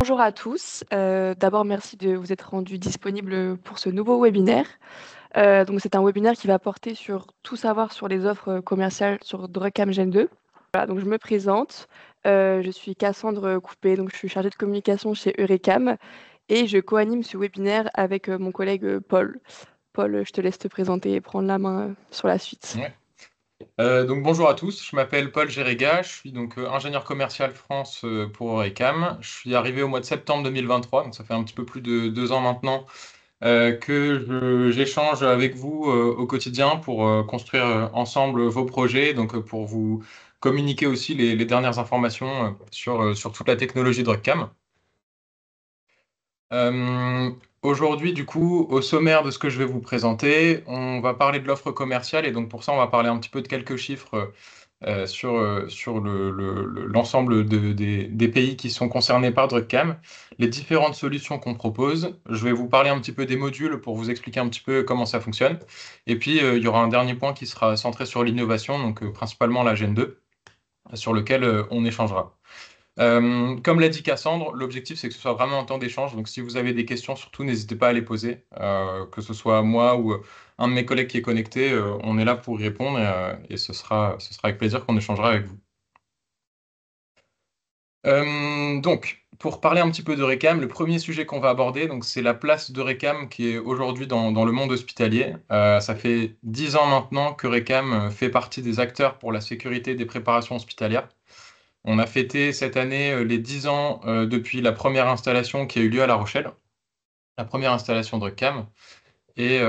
Bonjour à tous. D'abord, merci de vous être rendu disponible pour ce nouveau webinaire. Donc, c'est un webinaire qui va porter sur tout savoir sur les offres commerciales sur Druckcam Gen 2. Voilà, donc je me présente. Je suis Cassandre Coupé, donc je suis chargée de communication chez Eurecam et je co-anime ce webinaire avec mon collègue Paul. Paul, je te laisse te présenter et prendre la main sur la suite. Ouais. Donc bonjour à tous, je m'appelle Paul Géréga, je suis donc ingénieur commercial France pour Orecam. Je suis arrivé au mois de septembre 2023, donc ça fait un petit peu plus de 2 ans maintenant j'échange avec vous au quotidien pour construire ensemble vos projets, donc pour vous communiquer aussi les dernières informations sur toute la technologie de Druckcam. Euh, Aujourd'hui, du coup, au sommaire de ce que je vais vous présenter, on va parler de l'offre commerciale et donc pour ça, on va parler un petit peu de quelques chiffres sur l'ensemble des pays qui sont concernés par Druckcam, les différentes solutions qu'on propose. Je vais vous parler un petit peu des modules pour vous expliquer un petit peu comment ça fonctionne. Et puis, il y aura un dernier point qui sera centré sur l'innovation, donc principalement la Gen 2, sur lequel on échangera. Comme l'a dit Cassandre, l'objectif c'est que ce soit vraiment un temps d'échange. Donc si vous avez des questions, surtout n'hésitez pas à les poser, que ce soit moi ou un de mes collègues qui est connecté, on est là pour y répondre et ce sera avec plaisir qu'on échangera avec vous. Donc, pour parler un petit peu de Recam, le premier sujet qu'on va aborder, donc, c'est la place de Recam qui est aujourd'hui dans le monde hospitalier. Ça fait 10 ans maintenant que Recam fait partie des acteurs pour la sécurité des préparations hospitalières. On a fêté cette année les 10 ans depuis la première installation qui a eu lieu à La Rochelle, la première installation de Recam. Et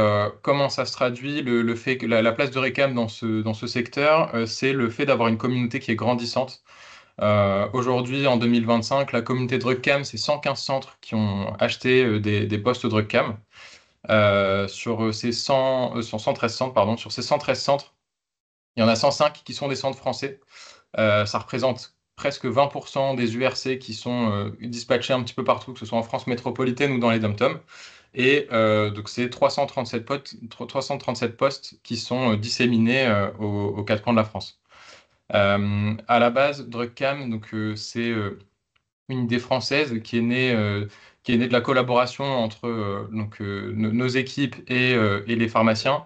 comment ça se traduit, le fait que la place de Recam dans ce secteur, c'est le fait d'avoir une communauté qui est grandissante. Aujourd'hui, en 2025, la communauté Druckcam, c'est 115 centres qui ont acheté des postes Druckcam. Sur ces 113 centres, pardon, sur ces 113 centres, il y en a 105 qui sont des centres français. Ça représente presque 20% des URC qui sont dispatchés un petit peu partout, que ce soit en France métropolitaine ou dans les dom-toms. Et donc, c'est 337 postes qui sont disséminés aux quatre coins de la France. À la base, Druckcam, donc c'est une idée française qui est née de la collaboration entre nos équipes et les pharmaciens.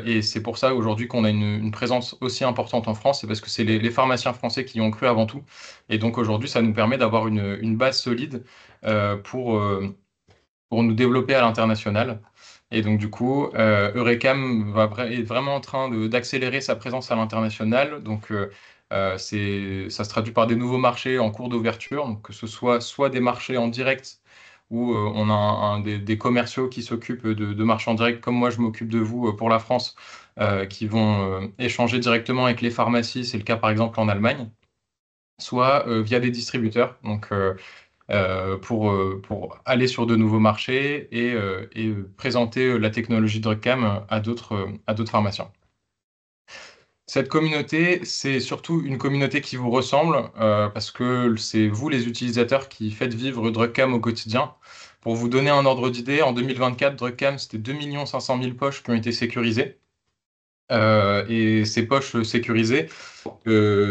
Et c'est pour ça aujourd'hui qu'on a une présence aussi importante en France, c'est parce que c'est les pharmaciens français qui y ont cru avant tout. Et donc aujourd'hui, ça nous permet d'avoir une base solide pour nous développer à l'international. Et donc, du coup, Eurecam est vraiment en train d'accélérer sa présence à l'international. Donc, ça se traduit par des nouveaux marchés en cours d'ouverture, donc que ce soit des marchés en direct où on a des commerciaux qui s'occupent de marchés en direct, comme moi je m'occupe de vous pour la France, qui vont échanger directement avec les pharmacies, c'est le cas par exemple en Allemagne, soit via des distributeurs. Donc, pour aller sur de nouveaux marchés et présenter la technologie DrugCam à d'autres pharmaciens. Cette communauté, c'est surtout une communauté qui vous ressemble parce que c'est vous, les utilisateurs, qui faites vivre DrugCam au quotidien. Pour vous donner un ordre d'idée, en 2024, DrugCam, c'était 2 500 000 poches qui ont été sécurisées. Et ces poches sécurisées,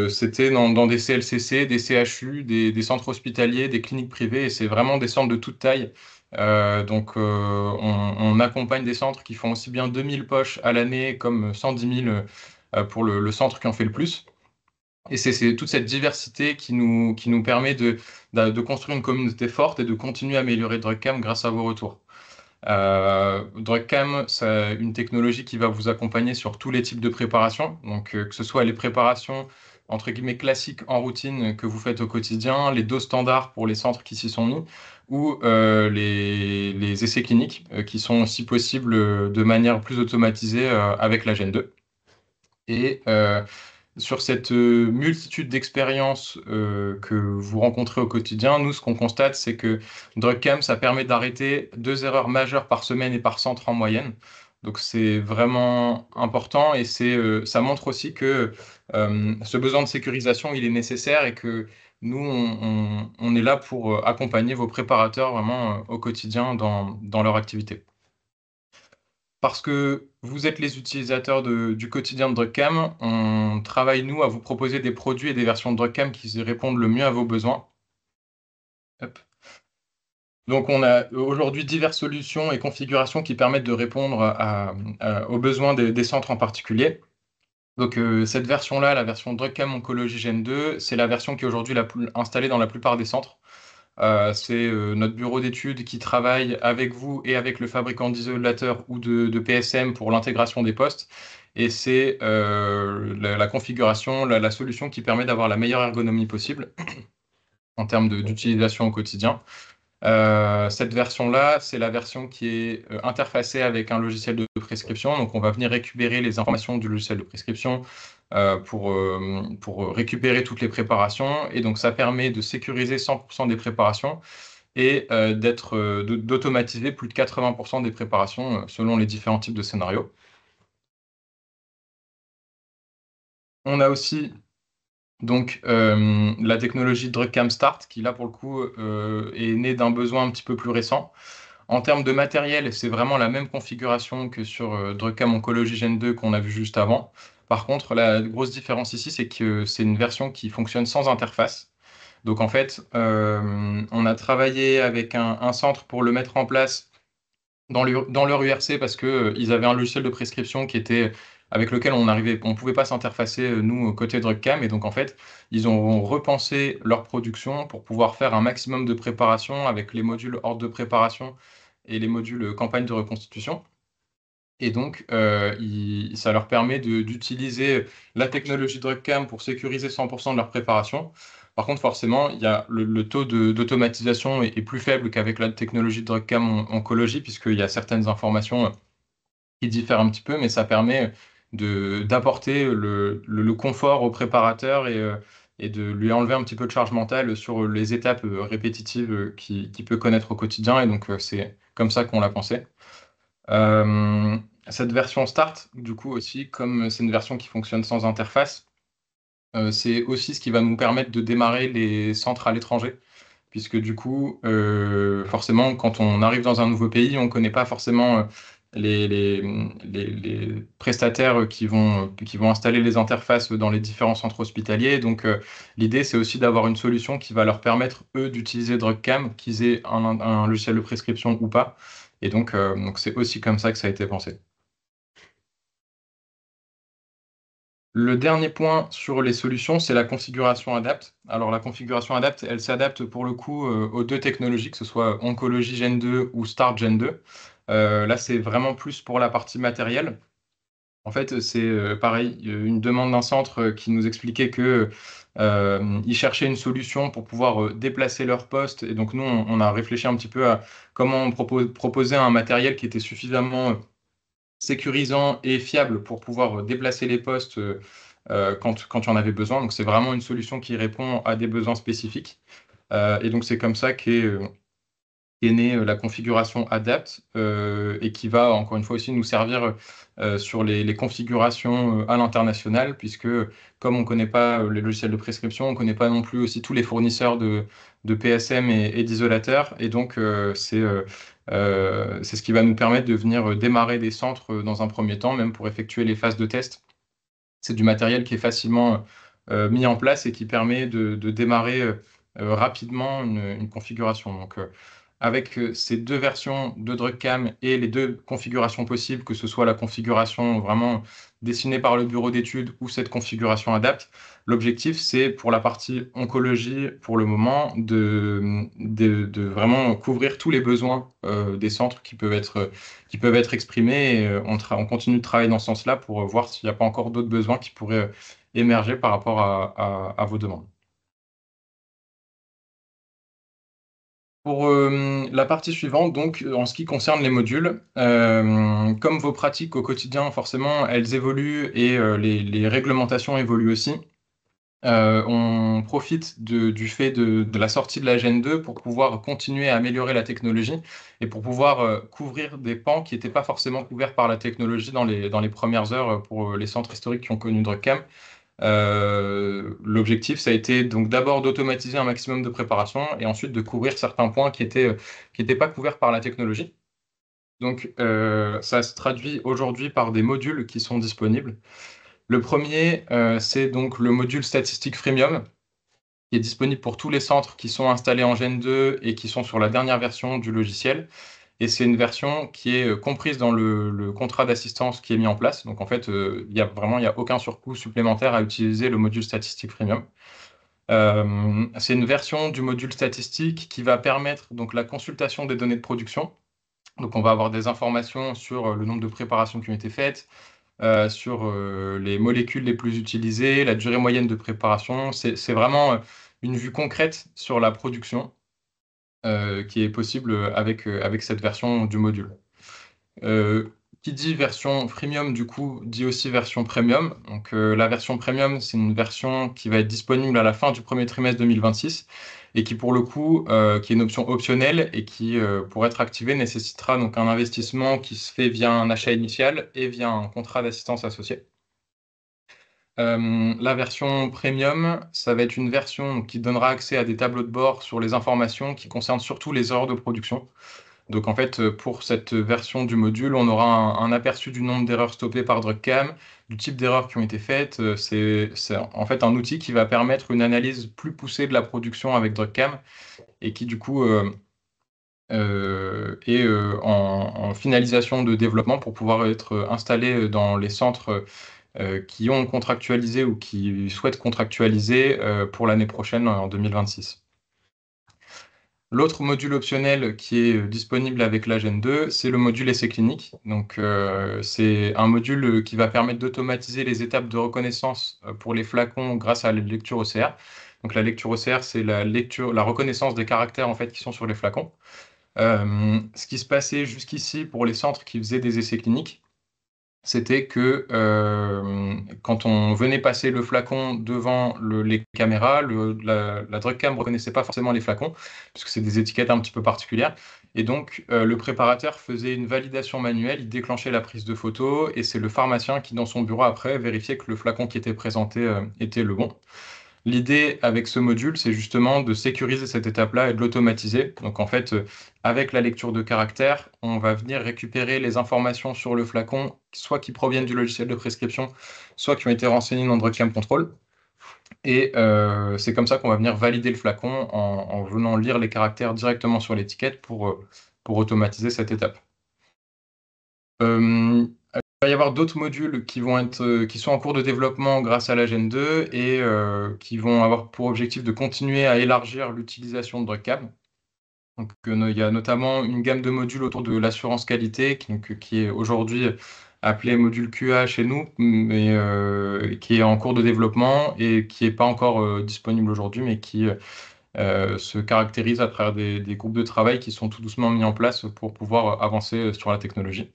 c'était dans des CLCC, des CHU, des centres hospitaliers, des cliniques privées, et c'est vraiment des centres de toute taille. Donc, on accompagne des centres qui font aussi bien 2000 poches à l'année comme 110 000 pour le centre qui en fait le plus. Et c'est toute cette diversité qui nous permet de construire une communauté forte et de continuer à améliorer DrugCam grâce à vos retours. DrugCam, c'est une technologie qui va vous accompagner sur tous les types de préparations, donc que ce soit les préparations entre guillemets classiques en routine que vous faites au quotidien, les doses standards pour les centres qui s'y sont mis, ou les essais cliniques qui sont aussi possibles de manière plus automatisée avec la Gen 2. Et sur cette multitude d'expériences que vous rencontrez au quotidien, nous, ce qu'on constate, c'est que DrugCam, ça permet d'arrêter 2 erreurs majeures par semaine et par centre en moyenne. Donc, c'est vraiment important et ça montre aussi que ce besoin de sécurisation, il est nécessaire et que nous, on est là pour accompagner vos préparateurs vraiment au quotidien dans leur activité. Parce que vous êtes les utilisateurs du quotidien de DrugCam, on travaille, nous, à vous proposer des produits et des versions de DrugCam qui répondent le mieux à vos besoins. Hop. Donc, on a aujourd'hui diverses solutions et configurations qui permettent de répondre aux besoins des centres en particulier. Donc, cette version-là, la version DrugCam Oncologie Gen 2, c'est la version qui est aujourd'hui installée dans la plupart des centres. C'est notre bureau d'études qui travaille avec vous et avec le fabricant d'isolateurs ou de PSM pour l'intégration des postes. Et c'est la configuration, la solution qui permet d'avoir la meilleure ergonomie possible en termes d'utilisation au quotidien. Cette version-là, c'est la version qui est interfacée avec un logiciel de prescription. Donc, on va venir récupérer les informations du logiciel de prescription pour récupérer toutes les préparations. Et donc, ça permet de sécuriser 100% des préparations et d'automatiser plus de 80% des préparations selon les différents types de scénarios. On a aussi donc la technologie DrugCam Start qui là pour le coup est née d'un besoin un petit peu plus récent. En termes de matériel, c'est vraiment la même configuration que sur DrugCam Oncology Gen 2 qu'on a vu juste avant. Par contre, la grosse différence ici, c'est que c'est une version qui fonctionne sans interface. Donc en fait, on a travaillé avec un centre pour le mettre en place dans leur URC parce que ils avaient un logiciel de prescription avec lequel on pouvait pas s'interfacer nous côté DrugCam et donc en fait ils ont repensé leur production pour pouvoir faire un maximum de préparation avec les modules ordre de préparation et les modules campagne de reconstitution. Et donc, ça leur permet d'utiliser la technologie DrugCam pour sécuriser 100% de leur préparation. Par contre, forcément, il y a le taux d'automatisation est plus faible qu'avec la technologie DrugCam oncologie, puisqu'il y a certaines informations qui diffèrent un petit peu, mais ça permet d'apporter le confort au préparateur et de lui enlever un petit peu de charge mentale sur les étapes répétitives qu'il peut connaître au quotidien. Et donc, c'est comme ça qu'on l'a pensé. Euh, Cette version Start, du coup aussi, comme c'est une version qui fonctionne sans interface, c'est aussi ce qui va nous permettre de démarrer les centres à l'étranger, puisque du coup, forcément, quand on arrive dans un nouveau pays, on ne connaît pas forcément les prestataires qui vont installer les interfaces dans les différents centres hospitaliers. Donc, l'idée, c'est aussi d'avoir une solution qui va leur permettre, eux, d'utiliser DrugCam, qu'ils aient un logiciel de prescription ou pas. Et donc c'est aussi comme ça que ça a été pensé. Le dernier point sur les solutions, c'est la configuration adapt. Alors la configuration adapt, elle s'adapte pour le coup aux deux technologies, que ce soit Oncology Gen 2 ou Start Gen 2. Là, c'est vraiment plus pour la partie matérielle. En fait, c'est pareil, une demande d'un centre qui nous expliquait que ils cherchaient une solution pour pouvoir déplacer leur poste. Et donc nous, on a réfléchi un petit peu à comment proposer un matériel qui était suffisamment sécurisant et fiable pour pouvoir déplacer les postes quand il y en avait besoin. Donc c'est vraiment une solution qui répond à des besoins spécifiques. Et donc c'est comme ça qu'est née la configuration Adapt et qui va encore une fois aussi nous servir sur les configurations à l'international, puisque comme on ne connaît pas les logiciels de prescription, on ne connaît pas non plus aussi tous les fournisseurs de PSM et d'isolateurs. Et donc c'est ce qui va nous permettre de venir démarrer des centres dans un premier temps, même pour effectuer les phases de test. C'est du matériel qui est facilement mis en place et qui permet de démarrer rapidement une configuration. Donc, avec ces deux versions de DrugCam et les deux configurations possibles, que ce soit la configuration vraiment dessinée par le bureau d'études ou cette configuration Adapt, l'objectif, c'est pour la partie oncologie, pour le moment, de vraiment couvrir tous les besoins des centres qui peuvent être exprimés. Et, on continue de travailler dans ce sens-là pour voir s'il n'y a pas encore d'autres besoins qui pourraient émerger par rapport à vos demandes. Pour la partie suivante, donc en ce qui concerne les modules, comme vos pratiques au quotidien, forcément, elles évoluent et les réglementations évoluent aussi. On profite du fait de la sortie de la Gen 2 pour pouvoir continuer à améliorer la technologie et pour pouvoir couvrir des pans qui n'étaient pas forcément couverts par la technologie dans les premières heures pour les centres historiques qui ont connu DrugCam. L'objectif, ça a été donc d'abord d'automatiser un maximum de préparation et ensuite de couvrir certains points qui étaient pas couverts par la technologie. Donc, ça se traduit aujourd'hui par des modules qui sont disponibles. Le premier, c'est donc le module statistique freemium. qui est disponible pour tous les centres qui sont installés en Gen 2 et qui sont sur la dernière version du logiciel. Et c'est une version qui est comprise dans le contrat d'assistance qui est mis en place. Donc en fait, il y a aucun surcoût supplémentaire à utiliser le module statistique premium. C'est une version du module statistique qui va permettre donc la consultation des données de production. Donc on va avoir des informations sur le nombre de préparations qui ont été faites, sur les molécules les plus utilisées, la durée moyenne de préparation. C'est vraiment une vue concrète sur la production qui est possible avec cette version du module. Euh, qui dit version freemium, du coup, dit aussi version premium. Donc, la version premium, c'est une version qui va être disponible à la fin du premier trimestre 2026 et qui, pour le coup, qui est une option optionnelle et qui, pour être activée, nécessitera donc un investissement qui se fait via un achat initial et via un contrat d'assistance associé. La version premium, ça va être une version qui donnera accès à des tableaux de bord sur les informations qui concernent surtout les erreurs de production. Donc en fait, pour cette version du module, on aura un aperçu du nombre d'erreurs stoppées par DrugCam, du type d'erreurs qui ont été faites. C'est en fait un outil qui va permettre une analyse plus poussée de la production avec DrugCam et qui du coup est en finalisation de développement pour pouvoir être installé dans les centres qui ont contractualisé ou qui souhaitent contractualiser pour l'année prochaine en 2026. L'autre module optionnel qui est disponible avec la Gen 2, c'est le module essai clinique. Donc, c'est un module qui va permettre d'automatiser les étapes de reconnaissance pour les flacons grâce à la lecture OCR. Donc, la lecture OCR, c'est la reconnaissance des caractères en fait qui sont sur les flacons. Ce qui se passait jusqu'ici pour les centres qui faisaient des essais cliniques, c'était que quand on venait passer le flacon devant les caméras, la drug cam ne reconnaissait pas forcément les flacons, puisque c'est des étiquettes un petit peu particulières. Et donc, le préparateur faisait une validation manuelle, il déclenchait la prise de photo, et c'est le pharmacien qui, dans son bureau, après, vérifiait que le flacon qui était présenté était le bon. L'idée avec ce module, c'est justement de sécuriser cette étape-là et de l'automatiser. Donc en fait, avec la lecture de caractères, on va venir récupérer les informations sur le flacon, soit qui proviennent du logiciel de prescription, soit qui ont été renseignées dans DrugCam Control. Et c'est comme ça qu'on va venir valider le flacon en venant lire les caractères directement sur l'étiquette pour automatiser cette étape. Il va y avoir d'autres modules qui sont en cours de développement grâce à la Gen 2 et qui vont avoir pour objectif de continuer à élargir l'utilisation de DrugCam. Donc, il y a notamment une gamme de modules autour de l'assurance qualité qui est aujourd'hui appelé module QA chez nous, mais qui est en cours de développement et qui n'est pas encore disponible aujourd'hui, mais qui se caractérise à travers des groupes de travail qui sont tout doucement mis en place pour pouvoir avancer sur la technologie.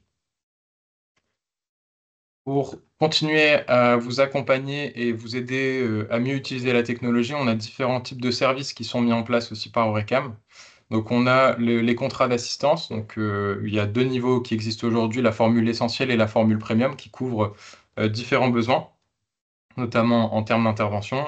Pour continuer à vous accompagner et vous aider à mieux utiliser la technologie, on a différents types de services qui sont mis en place aussi par Orecam. Donc, on a les contrats d'assistance. Donc, il y a deux niveaux qui existent aujourd'hui, la formule essentielle et la formule premium, qui couvrent différents besoins, notamment en termes d'intervention,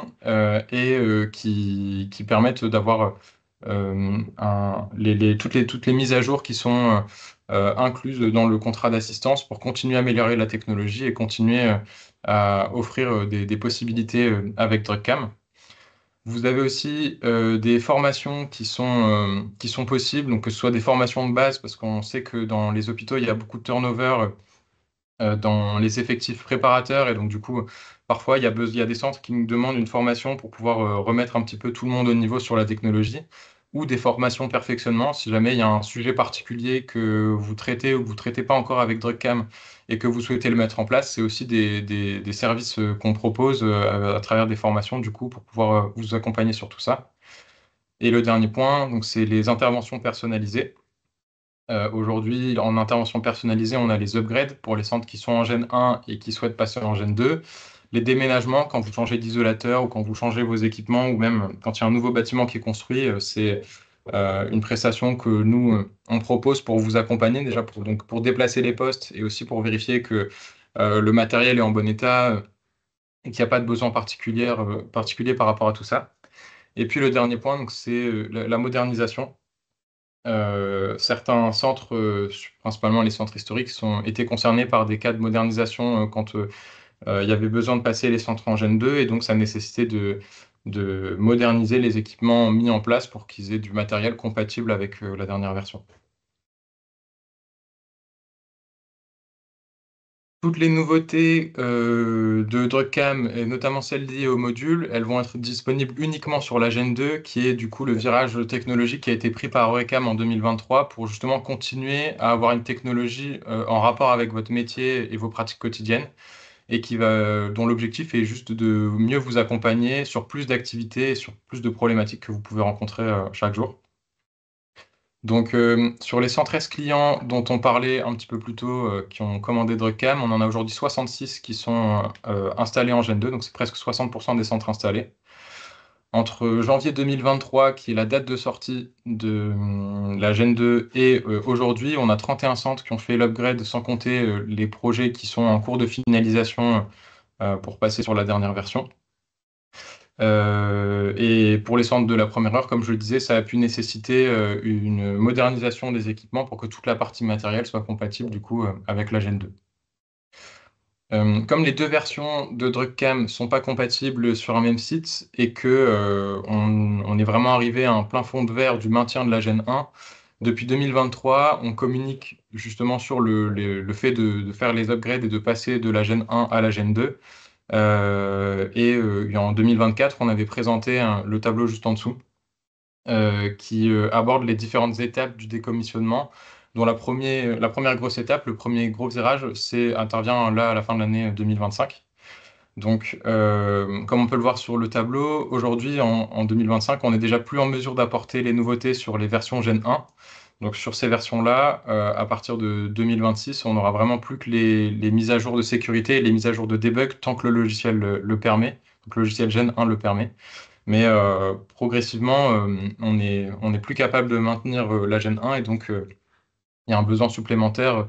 et qui permettent d'avoir toutes les mises à jour qui sont incluses dans le contrat d'assistance pour continuer à améliorer la technologie et continuer à offrir des possibilités avec DrugCam. Vous avez aussi des formations qui sont possibles, donc que ce soit des formations de base, parce qu'on sait que dans les hôpitaux, il y a beaucoup de turnover dans les effectifs préparateurs, et donc du coup, parfois, il y a des centres qui nous demandent une formation pour pouvoir remettre un petit peu tout le monde au niveau sur la technologie, ou des formations de perfectionnement, si jamais il y a un sujet particulier que vous traitez ou que vous ne traitez pas encore avec DrugCam et que vous souhaitez le mettre en place, c'est aussi des services qu'on propose à travers des formations, du coup, pour pouvoir vous accompagner sur tout ça. Et le dernier point, donc, c'est les interventions personnalisées. Aujourd'hui, en intervention personnalisée, on a les upgrades pour les centres qui sont en Gen 1 et qui souhaitent passer en Gen 2. Les déménagements, quand vous changez d'isolateur ou quand vous changez vos équipements ou même quand il y a un nouveau bâtiment qui est construit, c'est une prestation que nous, on propose pour vous accompagner déjà pour déplacer les postes et aussi pour vérifier que le matériel est en bon état et qu'il n'y a pas de besoin particulier par rapport à tout ça. Et puis le dernier point, donc, c'est la modernisation. Certains centres, principalement les centres historiques, ont été concernés par des cas de modernisation quand il y avait besoin de passer les centres en Gen 2 et donc ça nécessitait de moderniser les équipements mis en place pour qu'ils aient du matériel compatible avec la dernière version. Toutes les nouveautés de DrugCam, et notamment celles liées au module, elles vont être disponibles uniquement sur la Gen 2, qui est du coup le virage technologique qui a été pris par Eurecam en 2023 pour justement continuer à avoir une technologie en rapport avec votre métier et vos pratiques quotidiennes, et dont l'objectif est juste de mieux vous accompagner sur plus d'activités et sur plus de problématiques que vous pouvez rencontrer chaque jour. Donc, sur les 113 clients dont on parlait un petit peu plus tôt, qui ont commandé DrugCam, on en a aujourd'hui 66 qui sont installés en Gen 2, donc c'est presque 60% des centres installés. Entre janvier 2023, qui est la date de sortie de la Gen 2, et aujourd'hui, on a 31 centres qui ont fait l'upgrade, sans compter les projets qui sont en cours de finalisation pour passer sur la dernière version. Et pour les centres de la première heure, comme je le disais, ça a pu nécessiter une modernisation des équipements pour que toute la partie matérielle soit compatible du coup avec la Gen 2. Comme les deux versions de DrugCam ne sont pas compatibles sur un même site et que on est vraiment arrivé à un plein fond de verre du maintien de la Gen 1, depuis 2023, on communique justement sur le fait de faire les upgrades et de passer de la Gen 1 à la Gen 2. Et en 2024, on avait présenté le tableau juste en dessous, qui aborde les différentes étapes du décommissionnement, dont la première grosse étape, le premier gros virage, intervient là à la fin de l'année 2025. Donc, comme on peut le voir sur le tableau, aujourd'hui, en 2025, on n'est déjà plus en mesure d'apporter les nouveautés sur les versions Gen 1. Donc, sur ces versions-là, à partir de 2026, on n'aura vraiment plus que les mises à jour de sécurité et les mises à jour de debug tant que le logiciel le permet. Donc, le logiciel Gen 1 le permet. Mais progressivement, on n'est plus capable de maintenir la Gen 1 et donc il y a un besoin supplémentaire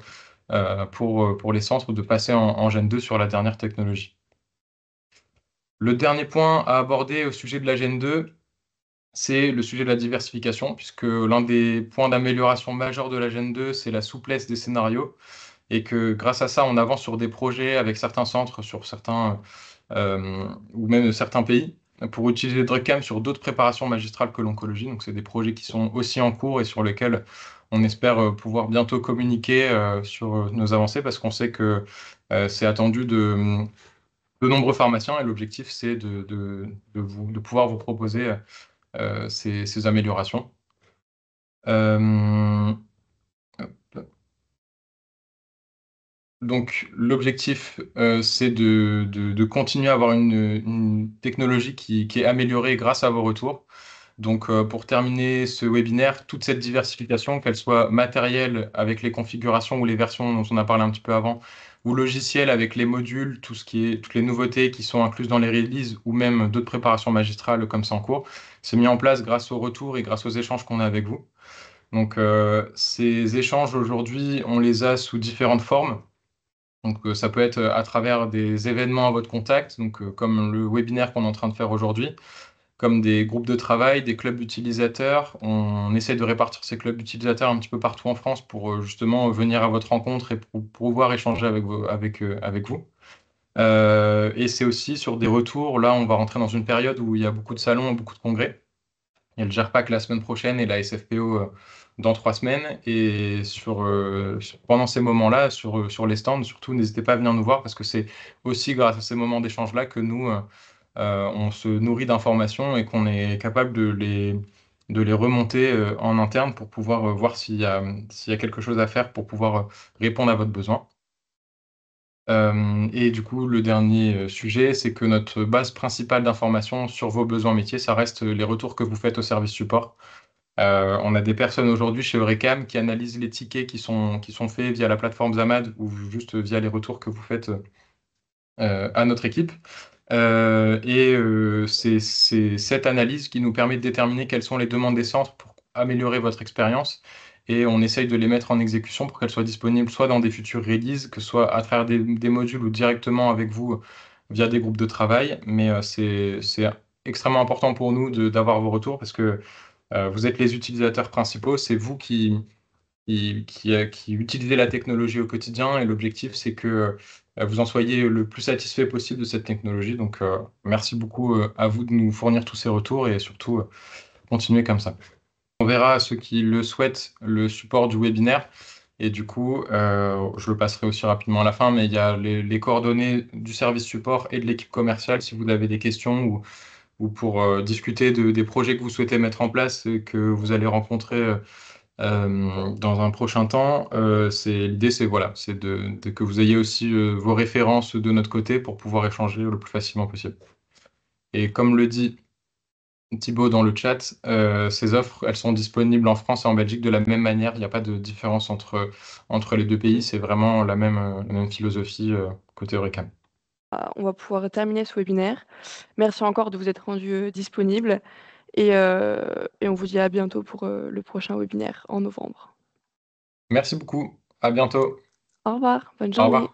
pour les centres de passer en Gen 2 sur la dernière technologie. Le dernier point à aborder au sujet de la Gen 2, c'est le sujet de la diversification, puisque l'un des points d'amélioration majeurs de la Gen 2, c'est la souplesse des scénarios, et que grâce à ça, on avance sur des projets avec certains centres, sur certains, ou même certains pays, pour utiliser DrugCam sur d'autres préparations magistrales que l'oncologie. Donc, c'est des projets qui sont aussi en cours et sur lesquels on espère pouvoir bientôt communiquer sur nos avancées, parce qu'on sait que c'est attendu de nombreux pharmaciens et l'objectif, c'est de pouvoir vous proposer ces améliorations. Euh, donc, l'objectif, c'est de continuer à avoir une technologie qui est améliorée grâce à vos retours. Donc, pour terminer ce webinaire, toute cette diversification, qu'elle soit matérielle avec les configurations ou les versions dont on a parlé un petit peu avant, ou logiciel avec les modules, toutes les nouveautés qui sont incluses dans les releases, ou même d'autres préparations magistrales comme ça en cours, c'est mis en place grâce aux retours et grâce aux échanges qu'on a avec vous. Donc, ces échanges aujourd'hui, on les a sous différentes formes. Donc, ça peut être à travers des événements à votre contact, donc comme le webinaire qu'on est en train de faire aujourd'hui, comme des groupes de travail, des clubs d'utilisateurs. On essaie de répartir ces clubs d'utilisateurs un petit peu partout en France pour justement venir à votre rencontre et pour pouvoir échanger avec vous. Et c'est aussi sur des retours. Là, on va rentrer dans une période où il y a beaucoup de salons, beaucoup de congrès. Il y a le GERPAC la semaine prochaine et la SFPO dans 3 semaines. Et pendant ces moments-là, sur les stands, surtout, n'hésitez pas à venir nous voir parce que c'est aussi grâce à ces moments d'échange-là que nous, on se nourrit d'informations et qu'on est capable de les remonter en interne pour pouvoir voir s'il y a quelque chose à faire pour pouvoir répondre à votre besoin. Et du coup, le dernier sujet, c'est que notre base principale d'informations sur vos besoins métiers, ça reste les retours que vous faites au service support. On a des personnes aujourd'hui chez Eurecam qui analysent les tickets qui sont faits via la plateforme Zamad ou juste via les retours que vous faites à notre équipe. C'est cette analyse qui nous permet de déterminer quelles sont les demandes des centres pour améliorer votre expérience. Et on essaye de les mettre en exécution pour qu'elles soient disponibles soit dans des futures releases, que ce soit à travers des modules ou directement avec vous via des groupes de travail. Mais c'est extrêmement important pour nous d'avoir vos retours parce que vous êtes les utilisateurs principaux. C'est vous qui utilisez la technologie au quotidien. Et l'objectif, c'est que vous en soyez le plus satisfait possible de cette technologie. Donc, merci beaucoup à vous de nous fournir tous ces retours et surtout, continuez comme ça. On verra à ceux qui le souhaitent le support du webinaire. Et du coup, je le passerai aussi rapidement à la fin, mais il y a les coordonnées du service support et de l'équipe commerciale si vous avez des questions ou pour discuter des projets que vous souhaitez mettre en place et que vous allez rencontrer dans un prochain temps. L'idée, c'est voilà, c'est que vous ayez aussi vos références de notre côté pour pouvoir échanger le plus facilement possible. Et comme le dit Thibaut dans le chat, ces offres, elles sont disponibles en France et en Belgique de la même manière. Il n'y a pas de différence entre les deux pays. C'est vraiment la même philosophie côté Eureka. On va pouvoir terminer ce webinaire. Merci encore de vous être rendu disponible et on vous dit à bientôt pour le prochain webinaire en novembre. Merci beaucoup. À bientôt. Au revoir, bonne Au journée. revoir.